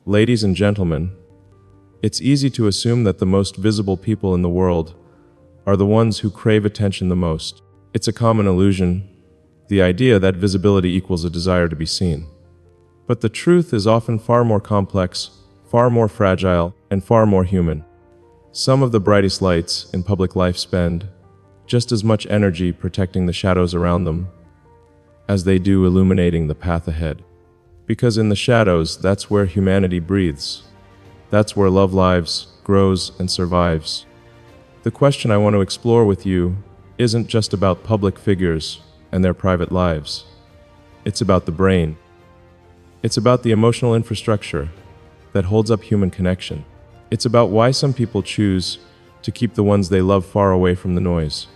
Ladies and gentlemen, it's easy to assume that the most visible people in the world are the ones who crave attention the most. It's a common illusion, the idea that visibility equals a desire to be seen. But the truth is often far more complex, far more fragile, and far more human. Some of the brightest lights in public life spend just as much energy protecting the shadows around them as they do illuminating the path ahead. Because in the shadows, that's where humanity breathes. That's where love lives, grows, and survives. The question I want to explore with you isn't just about public figures and their private lives. It's about the brain. It's about the emotional infrastructure that holds up human connection. It's about why some people choose to keep the ones they love far away from the noise.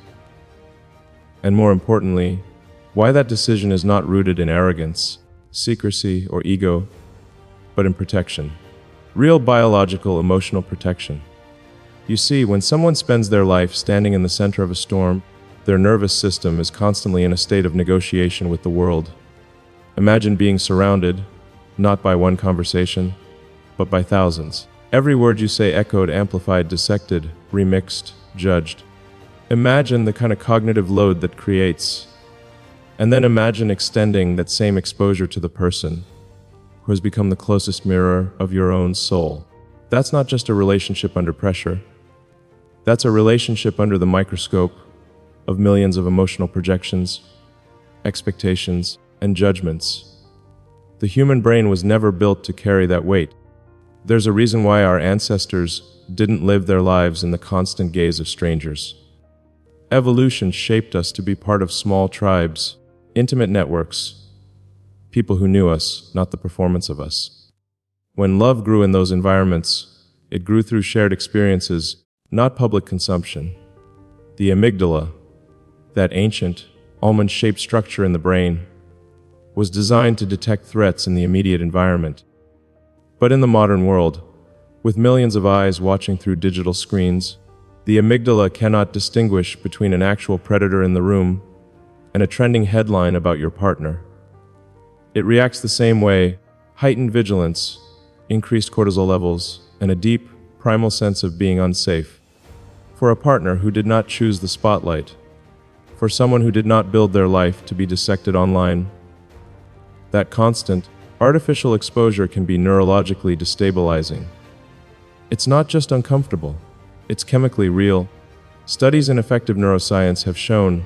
And more importantly, why that decision is not rooted in arrogance, secrecy, or ego, but in protection. Real biological, emotional protection. You see, when someone spends their life standing in the center of a storm, their nervous system is constantly in a state of negotiation with the world. Imagine being surrounded, not by one conversation, but by thousands. Every word you say echoed, amplified, dissected, remixed, judged. Imagine the kind of cognitive load that creates. And then imagine extending that same exposure to the person who has become the closest mirror of your own soul. That's not just a relationship under pressure. That's a relationship under the microscope of millions of emotional projections, expectations, and judgments. The human brain was never built to carry that weight. There's a reason why our ancestors didn't live their lives in the constant gaze of strangers. Evolution shaped us to be part of small tribes, intimate networks, people who knew us, not the performance of us. When love grew in those environments, it grew through shared experiences, not public consumption. The amygdala, that ancient, almond-shaped structure in the brain, was designed to detect threats in the immediate environment. But in the modern world, with millions of eyes watching through digital screens, the amygdala cannot distinguish between an actual predator in the room and a trending headline about your partner. It reacts the same way: heightened vigilance, increased cortisol levels, and a deep, primal sense of being unsafe. For a partner who did not choose the spotlight, for someone who did not build their life to be dissected online, that constant, artificial exposure can be neurologically destabilizing. It's not just uncomfortable, it's chemically real. Studies in effective neuroscience have shown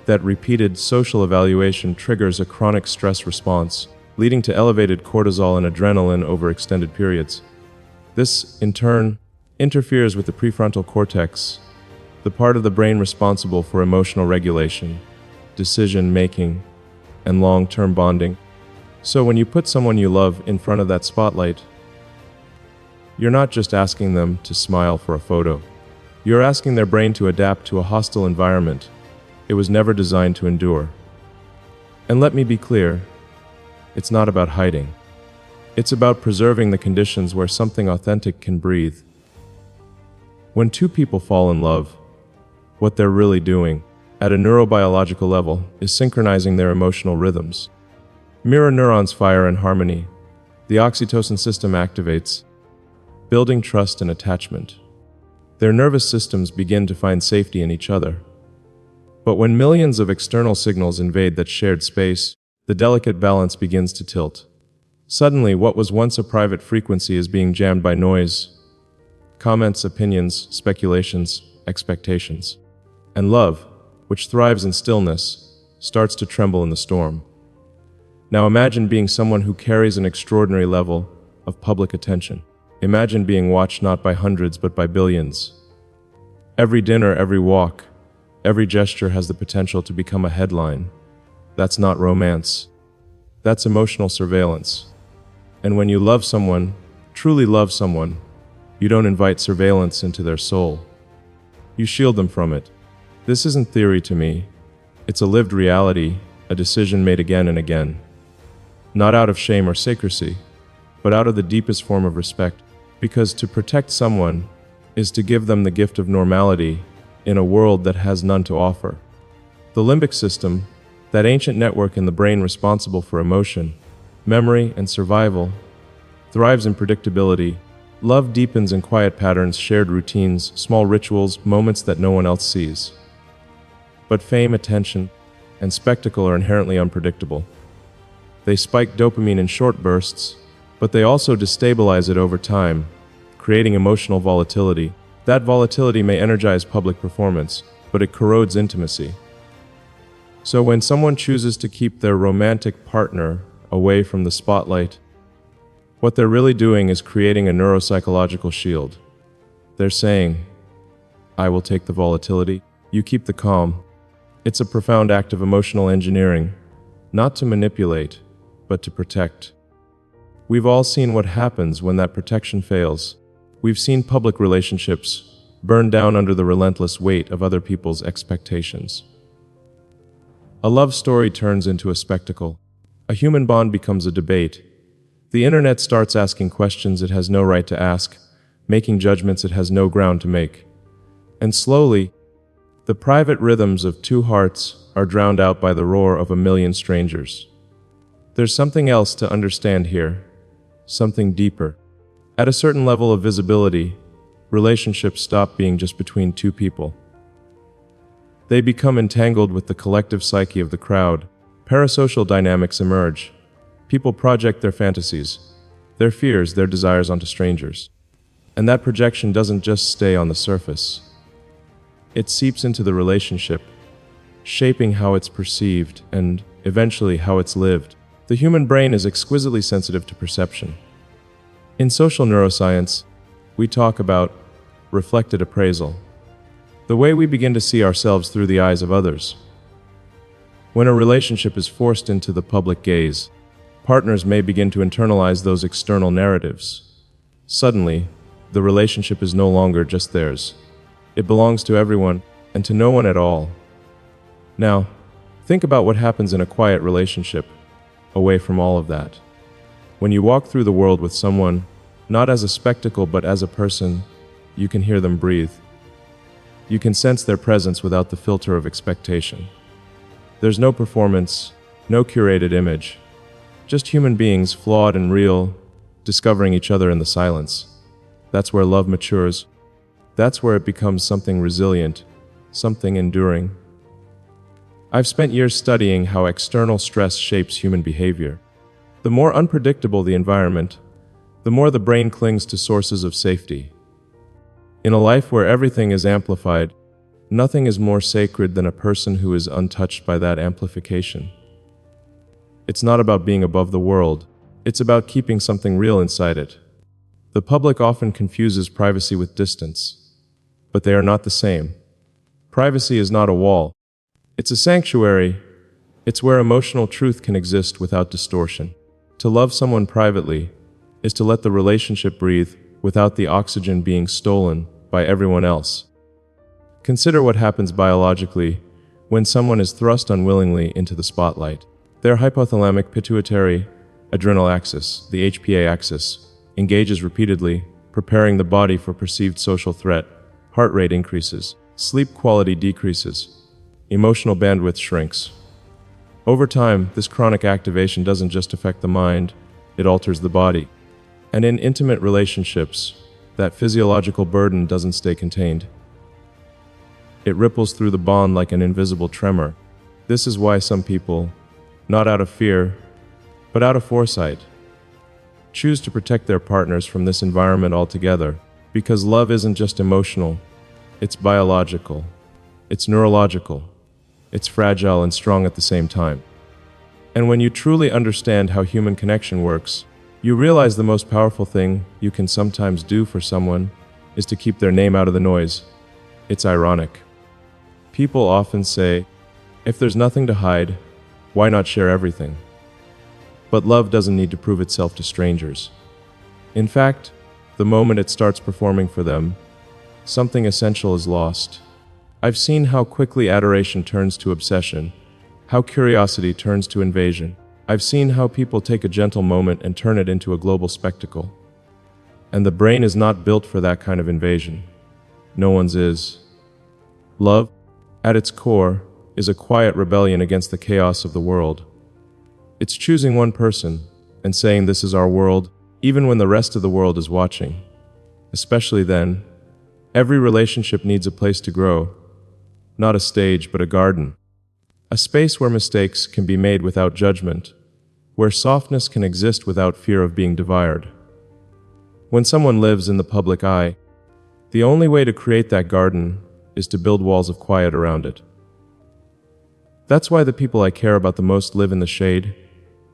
that repeated social evaluation triggers a chronic stress response, leading to elevated cortisol and adrenaline over extended periods. This, in turn, interferes with the prefrontal cortex, the part of the brain responsible for emotional regulation, decision-making, and long-term bonding. So when you put someone you love in front of that spotlight, you're not just asking them to smile for a photo. You're asking their brain to adapt to a hostile environment it was never designed to endure. And let me be clear, it's not about hiding. It's about preserving the conditions where something authentic can breathe. When two people fall in love, what they're really doing, at a neurobiological level, is synchronizing their emotional rhythms. Mirror neurons fire in harmony. The oxytocin system activates, building trust and attachment. Their nervous systems begin to find safety in each other. But when millions of external signals invade that shared space, the delicate balance begins to tilt. Suddenly, what was once a private frequency is being jammed by noise, comments, opinions, speculations, expectations. And love, which thrives in stillness, starts to tremble in the storm. Now imagine being someone who carries an extraordinary level of public attention. Imagine being watched not by hundreds but by billions. Every dinner, every walk, every gesture has the potential to become a headline. That's not romance. That's emotional surveillance. And when you love someone, truly love someone, you don't invite surveillance into their soul. You shield them from it. This isn't theory to me. It's a lived reality, a decision made again and again. Not out of shame or secrecy, but out of the deepest form of respect. Because to protect someone is to give them the gift of normality in a world that has none to offer. The limbic system, that ancient network in the brain responsible for emotion, memory, and survival, thrives in predictability. Love deepens in quiet patterns, shared routines, small rituals, moments that no one else sees. But fame, attention, and spectacle are inherently unpredictable. They spike dopamine in short bursts, but they also destabilize it over time, creating emotional volatility. That volatility may energize public performance, but it corrodes intimacy. So when someone chooses to keep their romantic partner away from the spotlight, what they're really doing is creating a neuropsychological shield. They're saying, I will take the volatility, you keep the calm. It's a profound act of emotional engineering, not to manipulate, but to protect. We've all seen what happens when that protection fails. We've seen public relationships burn down under the relentless weight of other people's expectations. A love story turns into a spectacle. A human bond becomes a debate. The internet starts asking questions it has no right to ask, making judgments it has no ground to make. And slowly, the private rhythms of two hearts are drowned out by the roar of a million strangers. There's something else to understand here, something deeper. At a certain level of visibility, relationships stop being just between two people. They become entangled with the collective psyche of the crowd. Parasocial dynamics emerge. People project their fantasies, their fears, their desires onto strangers. And that projection doesn't just stay on the surface. It seeps into the relationship, shaping how it's perceived and, eventually, how it's lived. The human brain is exquisitely sensitive to perception. In social neuroscience, we talk about reflected appraisal, the way we begin to see ourselves through the eyes of others. When a relationship is forced into the public gaze, partners may begin to internalize those external narratives. Suddenly, the relationship is no longer just theirs. It belongs to everyone and to no one at all. Now, think about what happens in a quiet relationship, away from all of that. When you walk through the world with someone, not as a spectacle but as a person, you can hear them breathe. You can sense their presence without the filter of expectation. There's no performance, no curated image, just human beings, flawed and real, discovering each other in the silence. That's where love matures. That's where it becomes something resilient, something enduring. I've spent years studying how external stress shapes human behavior. The more unpredictable the environment, the more the brain clings to sources of safety. In a life where everything is amplified, nothing is more sacred than a person who is untouched by that amplification. It's not about being above the world, it's about keeping something real inside it. The public often confuses privacy with distance, but they are not the same. Privacy is not a wall. It's a sanctuary. It's where emotional truth can exist without distortion. To love someone privately is to let the relationship breathe without the oxygen being stolen by everyone else. Consider what happens biologically when someone is thrust unwillingly into the spotlight. Their hypothalamic pituitary adrenal axis, the HPA axis, engages repeatedly, preparing the body for perceived social threat. Heart rate increases, sleep quality decreases, emotional bandwidth shrinks. Over time, this chronic activation doesn't just affect the mind, it alters the body. And in intimate relationships, that physiological burden doesn't stay contained. It ripples through the bond like an invisible tremor. This is why some people, not out of fear, but out of foresight, choose to protect their partners from this environment altogether, because love isn't just emotional, it's biological, it's neurological, it's fragile and strong at the same time. And when you truly understand how human connection works, you realize the most powerful thing you can sometimes do for someone is to keep their name out of the noise. It's ironic. People often say, if there's nothing to hide, why not share everything? But love doesn't need to prove itself to strangers. In fact, the moment it starts performing for them, something essential is lost. I've seen how quickly adoration turns to obsession, how curiosity turns to invasion. I've seen how people take a gentle moment and turn it into a global spectacle. And the brain is not built for that kind of invasion. No one's is. Love, at its core, is a quiet rebellion against the chaos of the world. It's choosing one person and saying, this is our world, even when the rest of the world is watching. Especially then, every relationship needs a place to grow, not a stage but a garden. A space where mistakes can be made without judgment, where softness can exist without fear of being devoured. When someone lives in the public eye, the only way to create that garden is to build walls of quiet around it. That's why the people I care about the most live in the shade,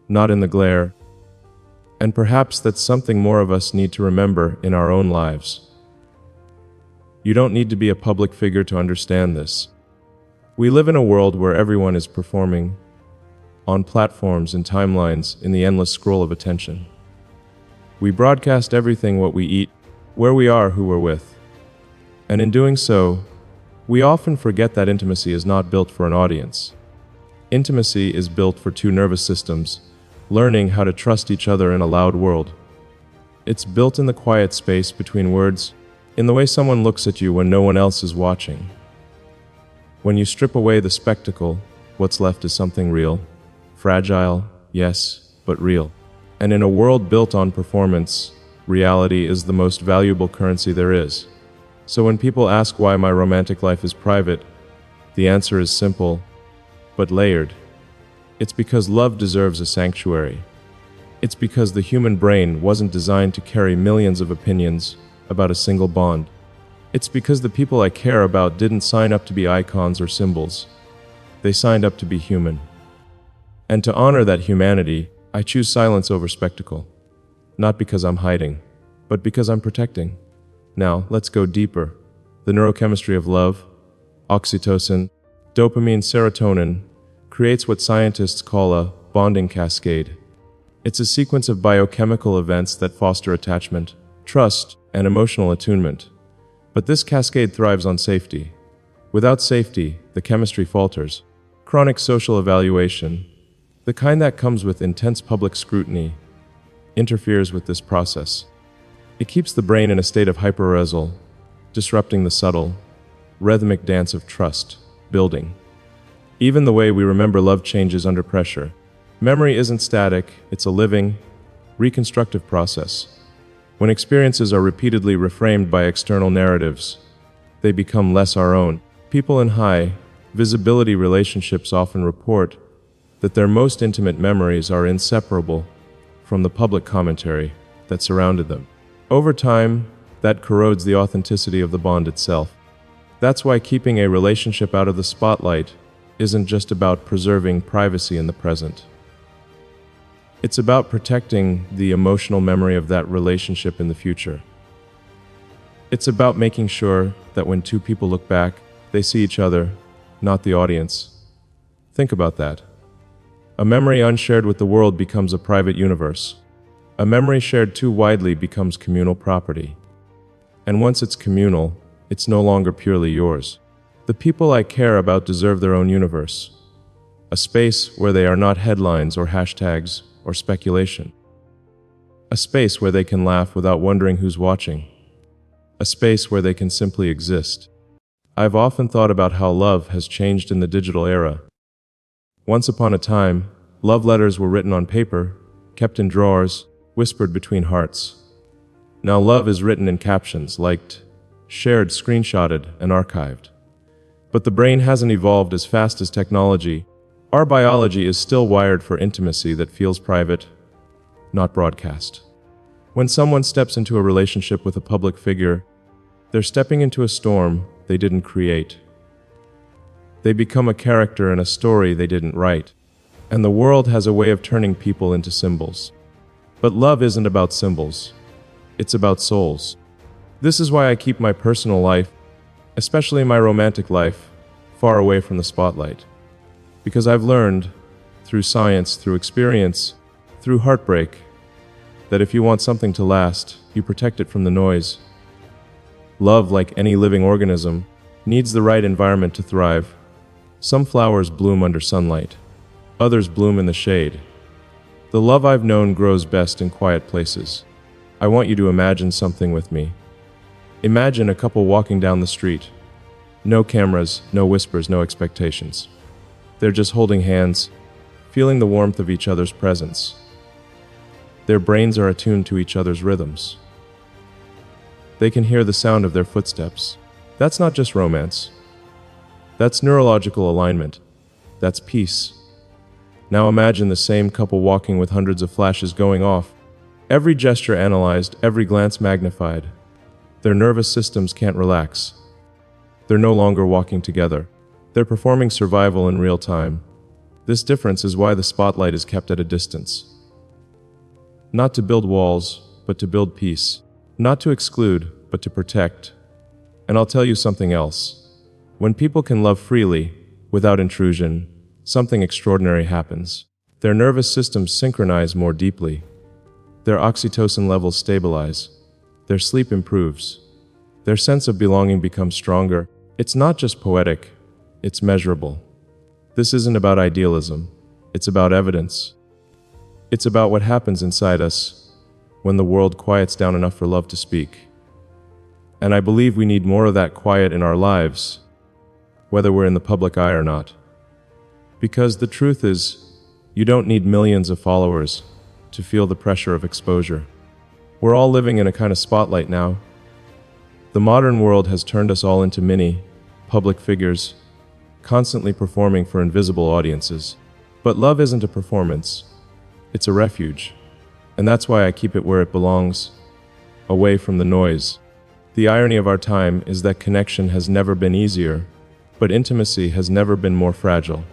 not in the glare. And perhaps that's something more of us need to remember in our own lives. You don't need to be a public figure to understand this. We live in a world where everyone is performing, on platforms and timelines in the endless scroll of attention. We broadcast everything: what we eat, where we are, who we're with. And in doing so, we often forget that intimacy is not built for an audience. Intimacy is built for two nervous systems, learning how to trust each other in a loud world. It's built in the quiet space between words, in the way someone looks at you when no one else is watching. When you strip away the spectacle, what's left is something real. Fragile, yes, but real. And in a world built on performance, reality is the most valuable currency there is. So when people ask why my romantic life is private, the answer is simple, but layered. It's because love deserves a sanctuary. It's because the human brain wasn't designed to carry millions of opinions about a single bond. It's because the people I care about didn't sign up to be icons or symbols. They signed up to be human. And to honor that humanity, I choose silence over spectacle. Not because I'm hiding, but because I'm protecting. Now, let's go deeper. The neurochemistry of love, oxytocin, dopamine, serotonin, creates what scientists call a bonding cascade. It's a sequence of biochemical events that foster attachment, trust, and emotional attunement. But this cascade thrives on safety. Without safety, the chemistry falters. Chronic social evaluation, the kind that comes with intense public scrutiny, interferes with this process. It keeps the brain in a state of hyperarousal, disrupting the subtle, rhythmic dance of trust building. Even the way we remember love changes under pressure. Memory isn't static, it's a living, reconstructive process. When experiences are repeatedly reframed by external narratives, they become less our own. People in high visibility relationships often report that their most intimate memories are inseparable from the public commentary that surrounded them. Over time, that corrodes the authenticity of the bond itself. That's why keeping a relationship out of the spotlight isn't just about preserving privacy in the present. It's about protecting the emotional memory of that relationship in the future. It's about making sure that when two people look back, they see each other, not the audience. Think about that. A memory unshared with the world becomes a private universe. A memory shared too widely becomes communal property. And once it's communal, it's no longer purely yours. The people I care about deserve their own universe. A space where they are not headlines or hashtags or speculation. A space where they can laugh without wondering who's watching. A space where they can simply exist. I've often thought about how love has changed in the digital era. Once upon a time, love letters were written on paper, kept in drawers, whispered between hearts. Now love is written in captions, liked, shared, screenshotted, and archived. But the brain hasn't evolved as fast as technology. Our biology is still wired for intimacy that feels private, not broadcast. When someone steps into a relationship with a public figure, they're stepping into a storm they didn't create. They become a character in a story they didn't write. And the world has a way of turning people into symbols. But love isn't about symbols. It's about souls. This is why I keep my personal life, especially my romantic life, far away from the spotlight. Because I've learned, through science, through experience, through heartbreak, that if you want something to last, you protect it from the noise. Love, like any living organism, needs the right environment to thrive. Some flowers bloom under sunlight. Others bloom in the shade. The love I've known grows best in quiet places. I want you to imagine something with me. Imagine a couple walking down the street. No cameras, no whispers, no expectations. They're just holding hands, feeling the warmth of each other's presence. Their brains are attuned to each other's rhythms. They can hear the sound of their footsteps. That's not just romance. That's neurological alignment. That's peace. Now imagine the same couple walking with hundreds of flashes going off. Every gesture analyzed, every glance magnified. Their nervous systems can't relax. They're no longer walking together. They're performing survival in real time. This difference is why the spotlight is kept at a distance. Not to build walls, but to build peace. Not to exclude, but to protect. And I'll tell you something else. When people can love freely, without intrusion, something extraordinary happens. Their nervous systems synchronize more deeply. Their oxytocin levels stabilize. Their sleep improves. Their sense of belonging becomes stronger. It's not just poetic, it's measurable. This isn't about idealism, it's about evidence. It's about what happens inside us when the world quiets down enough for love to speak. And I believe we need more of that quiet in our lives, whether we're in the public eye or not. Because the truth is, you don't need millions of followers to feel the pressure of exposure. We're all living in a kind of spotlight now. The modern world has turned us all into mini, public figures, constantly performing for invisible audiences. But love isn't a performance, it's a refuge. And that's why I keep it where it belongs, away from the noise. The irony of our time is that connection has never been easier, but intimacy has never been more fragile.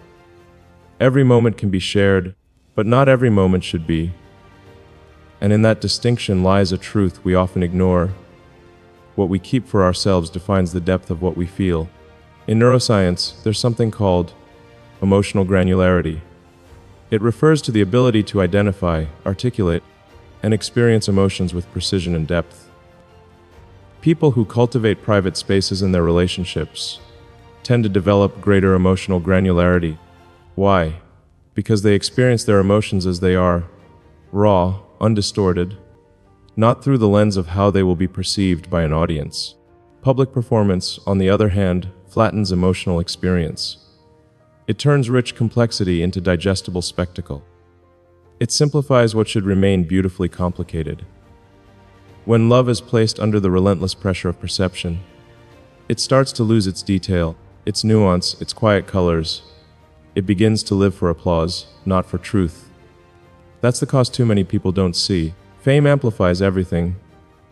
Every moment can be shared, but not every moment should be. And in that distinction lies a truth we often ignore. What we keep for ourselves defines the depth of what we feel. In neuroscience, there's something called emotional granularity. It refers to the ability to identify, articulate, and experience emotions with precision and depth. People who cultivate private spaces in their relationships tend to develop greater emotional granularity. Why? Because they experience their emotions as they are, raw, undistorted, not through the lens of how they will be perceived by an audience. Public performance, on the other hand, flattens emotional experience. It turns rich complexity into digestible spectacle. It simplifies what should remain beautifully complicated. When love is placed under the relentless pressure of perception, it starts to lose its detail, its nuance, its quiet colors. It begins to live for applause, not for truth. That's the cost too many people don't see. Fame amplifies everything,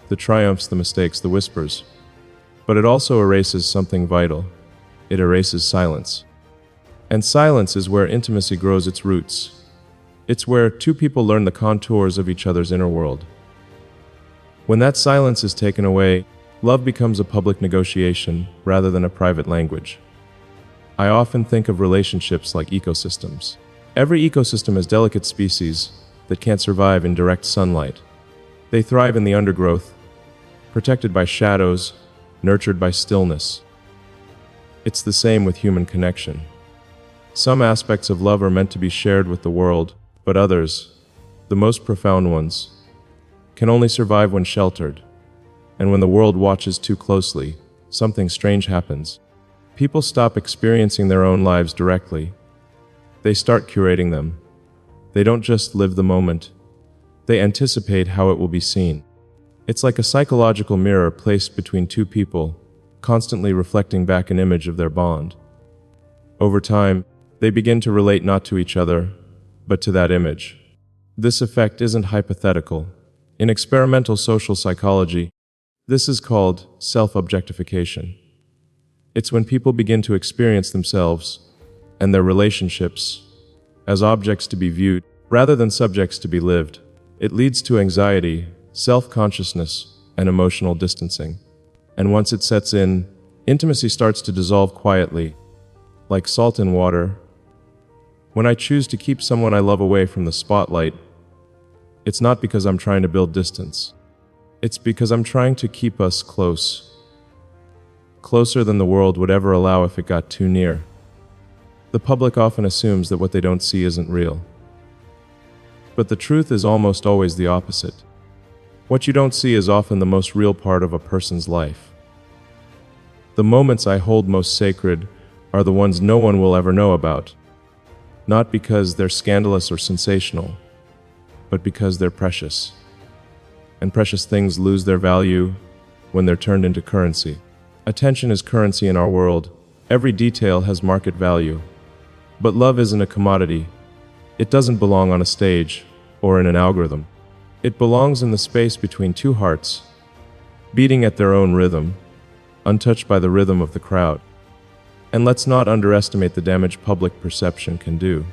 the triumphs, the mistakes, the whispers. But it also erases something vital. It erases silence. And silence is where intimacy grows its roots. It's where two people learn the contours of each other's inner world. When that silence is taken away, love becomes a public negotiation rather than a private language. I often think of relationships like ecosystems. Every ecosystem has delicate species that can't survive in direct sunlight. They thrive in the undergrowth, protected by shadows, nurtured by stillness. It's the same with human connection. Some aspects of love are meant to be shared with the world, but others, the most profound ones, can only survive when sheltered. And when the world watches too closely, something strange happens. People stop experiencing their own lives directly. They start curating them. They don't just live the moment. They anticipate how it will be seen. It's like a psychological mirror placed between two people, constantly reflecting back an image of their bond. Over time, they begin to relate not to each other, but to that image. This effect isn't hypothetical. In experimental social psychology, this is called self-objectification. It's when people begin to experience themselves and their relationships as objects to be viewed rather than subjects to be lived. It leads to anxiety, self-consciousness, and emotional distancing. And once it sets in, intimacy starts to dissolve quietly, like salt in water. When I choose to keep someone I love away from the spotlight, it's not because I'm trying to build distance. It's because I'm trying to keep us close. Closer than the world would ever allow if it got too near. The public often assumes that what they don't see isn't real. But the truth is almost always the opposite. What you don't see is often the most real part of a person's life. The moments I hold most sacred are the ones no one will ever know about. Not because they're scandalous or sensational, but because they're precious. And precious things lose their value when they're turned into currency. Attention is currency in our world. Every detail has market value. But love isn't a commodity. It doesn't belong on a stage or in an algorithm. It belongs in the space between two hearts, beating at their own rhythm, untouched by the rhythm of the crowd. And let's not underestimate the damage public perception can do.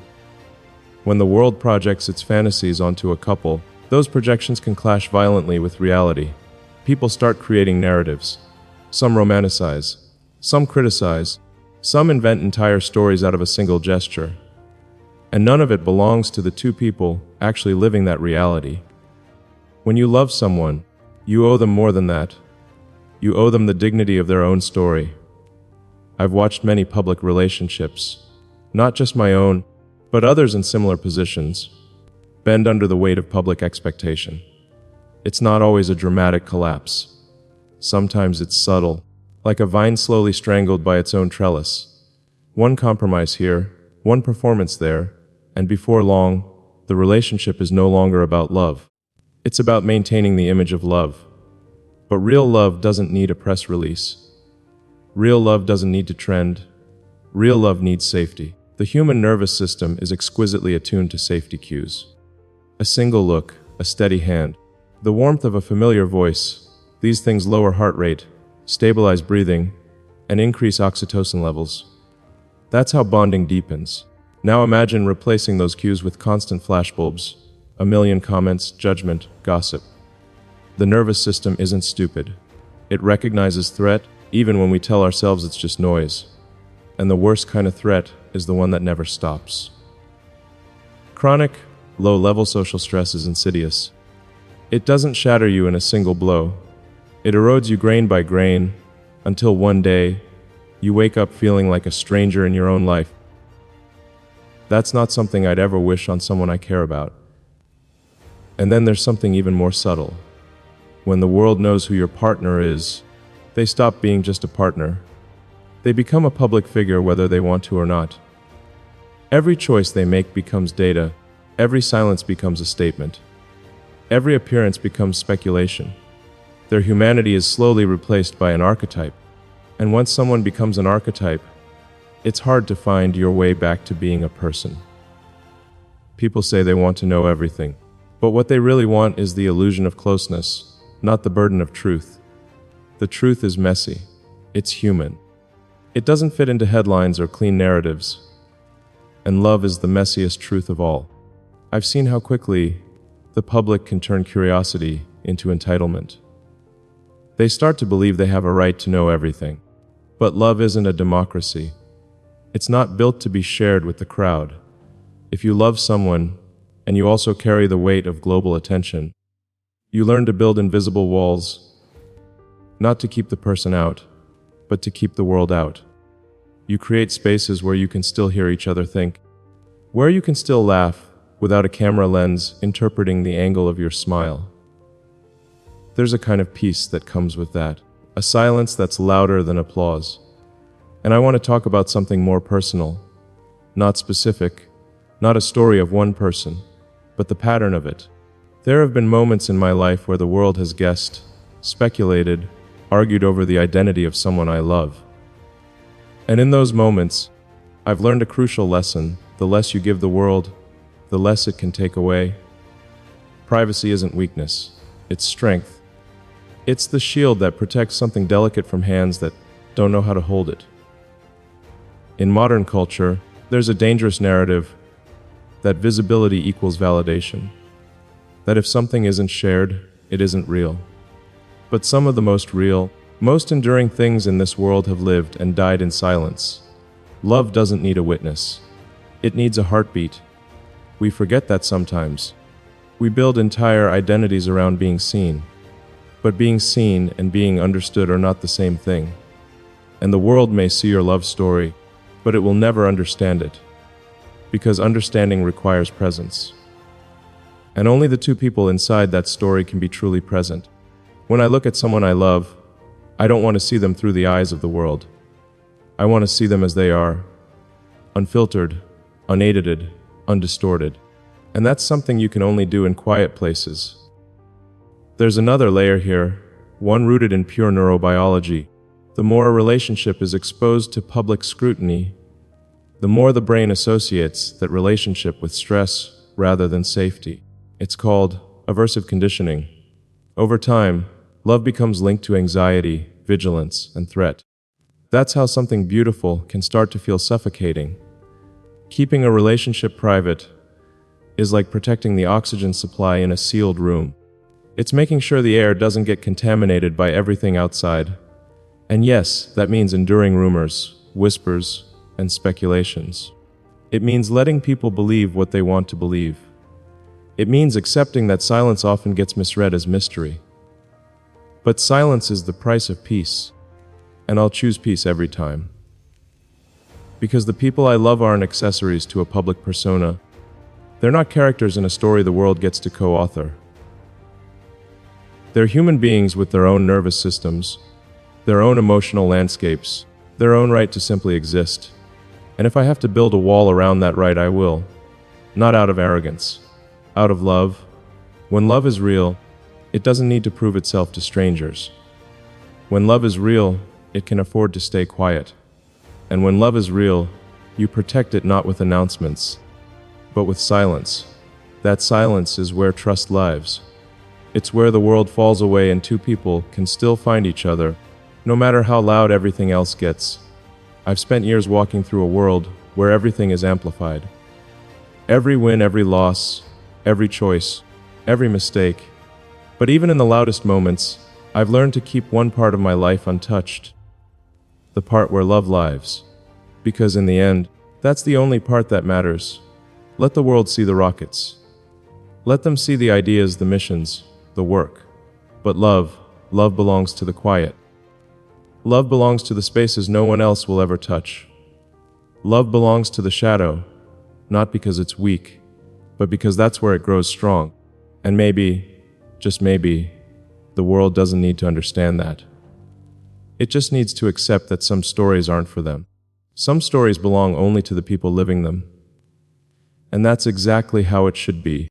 When the world projects its fantasies onto a couple, those projections can clash violently with reality. People start creating narratives. Some romanticize, some criticize, some invent entire stories out of a single gesture. And none of it belongs to the two people actually living that reality. When you love someone, you owe them more than that. You owe them the dignity of their own story. I've watched many public relationships, not just my own, but others in similar positions, bend under the weight of public expectation. It's not always a dramatic collapse. Sometimes it's subtle, like a vine slowly strangled by its own trellis. One compromise here, one performance there, and before long, the relationship is no longer about love. It's about maintaining the image of love. But real love doesn't need a press release. Real love doesn't need to trend. Real love needs safety. The human nervous system is exquisitely attuned to safety cues. A single look, a steady hand, the warmth of a familiar voice. These things lower heart rate, stabilize breathing, and increase oxytocin levels. That's how bonding deepens. Now imagine replacing those cues with constant flashbulbs, a million comments, judgment, gossip. The nervous system isn't stupid. It recognizes threat even when we tell ourselves it's just noise. And the worst kind of threat is the one that never stops. Chronic, low-level social stress is insidious. It doesn't shatter you in a single blow. It erodes you grain by grain, until one day, you wake up feeling like a stranger in your own life. That's not something I'd ever wish on someone I care about. And then there's something even more subtle. When the world knows who your partner is, they stop being just a partner. They become a public figure whether they want to or not. Every choice they make becomes data. Every silence becomes a statement. Every appearance becomes speculation. Their humanity is slowly replaced by an archetype. And once someone becomes an archetype, it's hard to find your way back to being a person. People say they want to know everything, but what they really want is the illusion of closeness, not the burden of truth. The truth is messy. It's human. It doesn't fit into headlines or clean narratives. And love is the messiest truth of all. I've seen how quickly the public can turn curiosity into entitlement. They start to believe they have a right to know everything. But love isn't a democracy. It's not built to be shared with the crowd. If you love someone, and you also carry the weight of global attention, you learn to build invisible walls, not to keep the person out, but to keep the world out. You create spaces where you can still hear each other think, where you can still laugh without a camera lens interpreting the angle of your smile. There's a kind of peace that comes with that, a silence that's louder than applause. And I want to talk about something more personal, not specific, not a story of one person, but the pattern of it. There have been moments in my life where the world has guessed, speculated, argued over the identity of someone I love. And in those moments, I've learned a crucial lesson. The less you give the world, the less it can take away. Privacy isn't weakness, it's strength. It's the shield that protects something delicate from hands that don't know how to hold it. In modern culture, there's a dangerous narrative that visibility equals validation. That if something isn't shared, it isn't real. But some of the most real, most enduring things in this world have lived and died in silence. Love doesn't need a witness. It needs a heartbeat. We forget that sometimes. We build entire identities around being seen. But being seen and being understood are not the same thing. And the world may see your love story, but it will never understand it. Because understanding requires presence. And only the two people inside that story can be truly present. When I look at someone I love, I don't want to see them through the eyes of the world. I want to see them as they are. Unfiltered, unedited, undistorted. And that's something you can only do in quiet places. There's another layer here, one rooted in pure neurobiology. The more a relationship is exposed to public scrutiny, the more the brain associates that relationship with stress rather than safety. It's called aversive conditioning. Over time, love becomes linked to anxiety, vigilance, and threat. That's how something beautiful can start to feel suffocating. Keeping a relationship private is like protecting the oxygen supply in a sealed room. It's making sure the air doesn't get contaminated by everything outside. And yes, that means enduring rumors, whispers, and speculations. It means letting people believe what they want to believe. It means accepting that silence often gets misread as mystery. But silence is the price of peace, and I'll choose peace every time. Because the people I love aren't accessories to a public persona. They're not characters in a story the world gets to co-author. They're human beings with their own nervous systems, their own emotional landscapes, their own right to simply exist. And if I have to build a wall around that right, I will. Not out of arrogance, out of love. When love is real, it doesn't need to prove itself to strangers. When love is real, it can afford to stay quiet. And when love is real, you protect it not with announcements, but with silence. That silence is where trust lives. It's where the world falls away and two people can still find each other, no matter how loud everything else gets. I've spent years walking through a world where everything is amplified. Every win, every loss, every choice, every mistake. But even in the loudest moments, I've learned to keep one part of my life untouched. The part where love lives. Because in the end, that's the only part that matters. Let the world see the rockets. Let them see the ideas, the missions, the work. But love belongs to the quiet. Love belongs to the spaces no one else will ever touch. Love belongs to the shadow, not because it's weak, but because that's where it grows strong. And maybe, just maybe, the world doesn't need to understand that. It just needs to accept that some stories aren't for them. Some stories belong only to the people living them. And that's exactly how it should be.